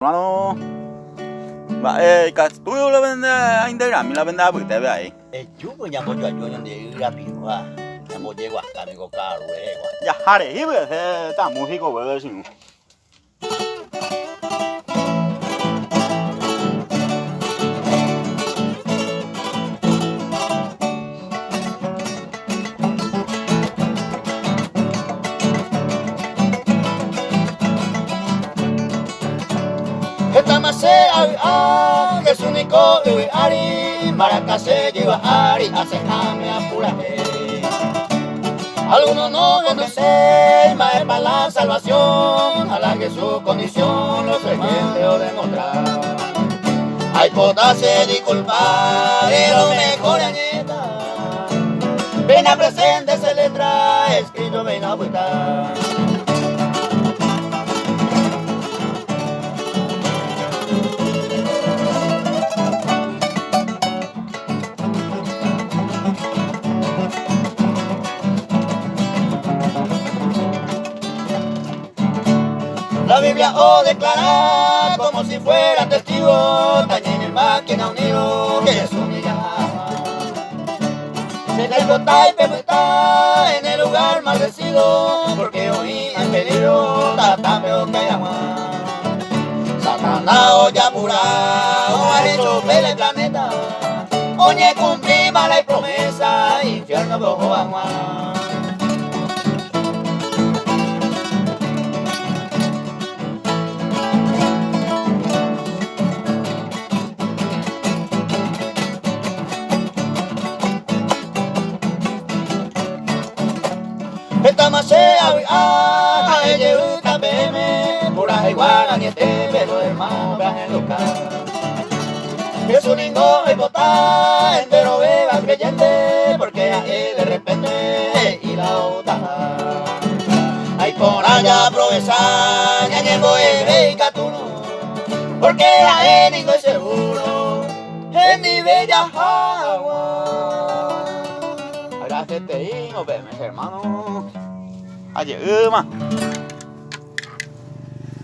Hermano, tuyo lo vende a Indra, mi la vende a Buite, ahí. Chupo ya voy a yo de rápido, ya voy a acá, amigo caro, Ya, Harry, y ves, está músico, ¿verdad? Sí. Esta mase que es único ari, maracase lleva ari, acejame apuraje. Algunos no conocen, más es para la salvación, alargue su condición, los creyentes o demostrar. Hay potasio disculpar, es lo mejor añeta. Pena presente se le trae, escrito ven a buscar. La Biblia o declara como si fuera testigo, tañen el máquina unido, que es humillada. Se le bota y pebuta en el lugar maldecido, porque hoy en peligro está tan peor que hay agua. Satanás ya apurado, ha hecho pele el planeta, oye cumplí mala y promesa, infierno rojo agua. Esta masea a ella uta pm pura igual a niete pero hermano viaje local. Es un ingo y bota entero vega creyente porque ahí de repente y la otra. Hay por allá aprovechar ya llevo el catuno porque ahí digo seguro en mi bella agua. Gracias, te digo, hermano. Ayer,